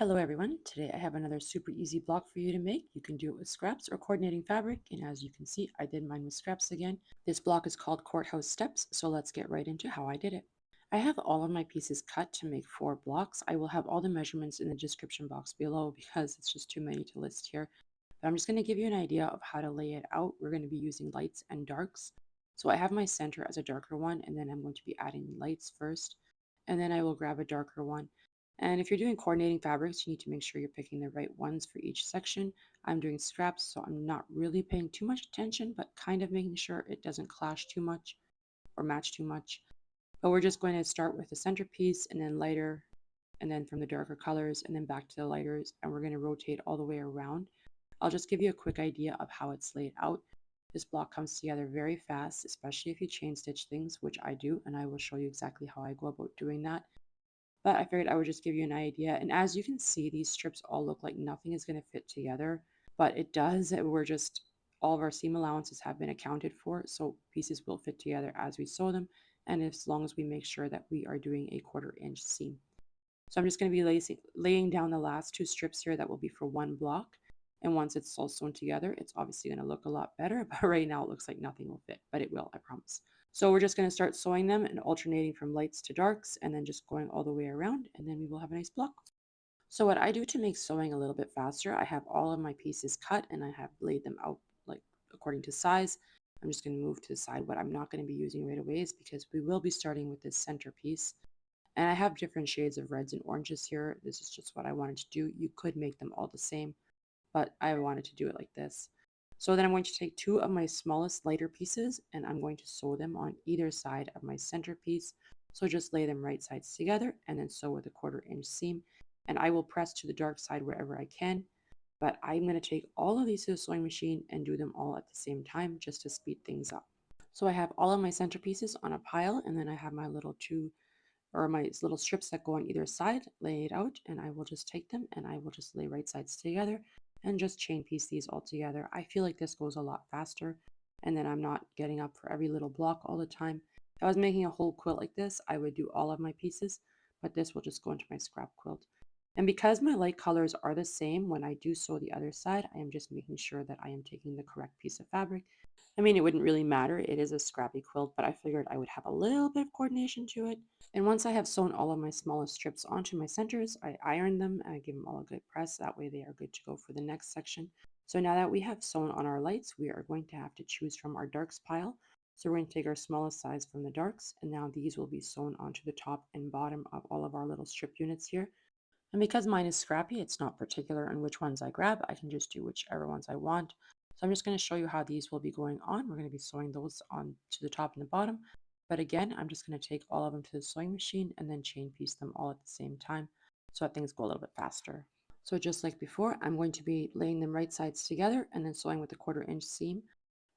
Hello everyone, today I have another super easy block for you to make. You can do it with scraps or coordinating fabric, and as you can see I did mine with scraps again. This block is called Courthouse Steps, so let's get right into how I did it. I have all of my pieces cut to make 4 blocks. I will have all the measurements in the description box below because it's just too many to list here. But I'm just going to give you an idea of how to lay it out. We're going to be using lights and darks. So I have my center as a darker one, and then I'm going to be adding lights first, and then I will grab a darker one. And if you're doing coordinating fabrics, you need to make sure you're picking the right ones for each section. I'm doing scraps, so I'm not really paying too much attention, but kind of making sure it doesn't clash too much or match too much. But we're just going to start with the centerpiece and then lighter, and then from the darker colors, and then back to the lighters, and we're going to rotate all the way around. I'll just give you a quick idea of how it's laid out. This block comes together very fast, especially if you chain stitch things, which I do, and I will show you exactly how I go about doing that. But I figured I would just give you an idea. And as you can see, these strips all look like nothing is going to fit together, but it does. We're just, all of our seam allowances have been accounted for, so pieces will fit together as we sew them, and as long as we make sure that we are doing a 1/4 inch seam. So I'm just going to be laying down the last 2 strips here that will be for one block. And once it's all sewn together, it's obviously going to look a lot better, but right now it looks like nothing will fit, but it will, I promise. So we're just going to start sewing them and alternating from lights to darks and then just going all the way around, and then we will have a nice block. So what I do to make sewing a little bit faster, I have all of my pieces cut and I have laid them out like according to size. I'm just going to move to the side. What I'm not going to be using right away is because we will be starting with this center piece. And I have different shades of reds and oranges here. This is just what I wanted to do. You could make them all the same, but I wanted to do it like this. So then I'm going to take 2 of my smallest lighter pieces and I'm going to sew them on either side of my centerpiece. So just lay them right sides together and then sew with a 1/4 inch seam. And I will press to the dark side wherever I can. But I'm going to take all of these to the sewing machine and do them all at the same time just to speed things up. So I have all of my centerpieces on a pile, and then I have my little 2 or my little strips that go on either side, lay it out, and I will just take them and I will just lay right sides together and just chain piece these all together. I feel like this goes a lot faster, and then I'm not getting up for every little block all the time. If I was making a whole quilt like this, I would do all of my pieces, but this will just go into my scrap quilt. And because my light colors are the same, when I do sew the other side, I am just making sure that I am taking the correct piece of fabric. I mean, it wouldn't really matter. It is a scrappy quilt, but I figured I would have a little bit of coordination to it. And once I have sewn all of my smallest strips onto my centers, I iron them and I give them all a good press. That way they are good to go for the next section. So now that we have sewn on our lights, we are going to have to choose from our darks pile. So we're going to take our smallest size from the darks, and now these will be sewn onto the top and bottom of all of our little strip units here. And because mine is scrappy, it's not particular on which ones I grab. I can just do whichever ones I want. So I'm just going to show you how these will be going on. We're going to be sewing those on to the top and the bottom. But again, I'm just going to take all of them to the sewing machine and then chain piece them all at the same time so that things go a little bit faster. So just like before, I'm going to be laying them right sides together and then sewing with a 1/4 inch seam.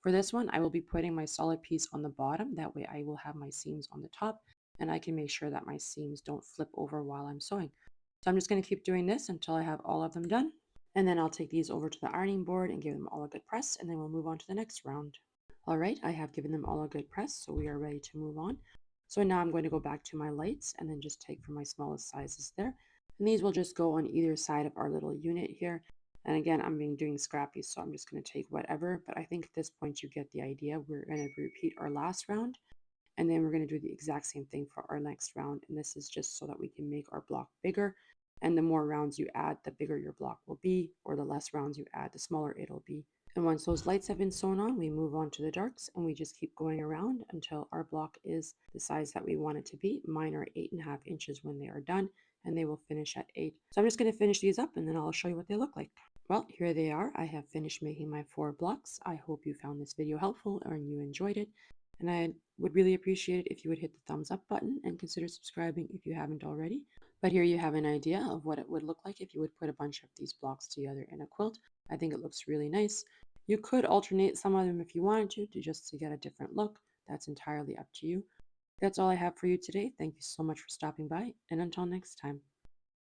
For this one, I will be putting my solid piece on the bottom. That way I will have my seams on the top and I can make sure that my seams don't flip over while I'm sewing. So I'm just going to keep doing this until I have all of them done. And then I'll take these over to the ironing board and give them all a good press, and then we'll move on to the next round. All right, I have given them all a good press, so we are ready to move on. So now I'm going to go back to my lights and then just take from my smallest sizes there. And these will just go on either side of our little unit here. And again, I'm being doing scrappy, so I'm just going to take whatever. But I think at this point you get the idea. We're going to repeat our last round, and then we're going to do the exact same thing for our next round. And this is just so that we can make our block bigger. And the more rounds you add, the bigger your block will be, or the less rounds you add, the smaller it'll be. And once those lights have been sewn on, we move on to the darks and we just keep going around until our block is the size that we want it to be. Mine are 8.5 inches when they are done, and they will finish at 8. So I'm just going to finish these up and then I'll show you what they look like. Well, here they are. I have finished making my 4 blocks. I hope you found this video helpful and you enjoyed it. And I would really appreciate it if you would hit the thumbs up button and consider subscribing if you haven't already. But here you have an idea of what it would look like if you would put a bunch of these blocks together in a quilt. I think it looks really nice. You could alternate some of them if you wanted to just to get a different look. That's entirely up to you. That's all I have for you today. Thank you so much for stopping by, and until next time.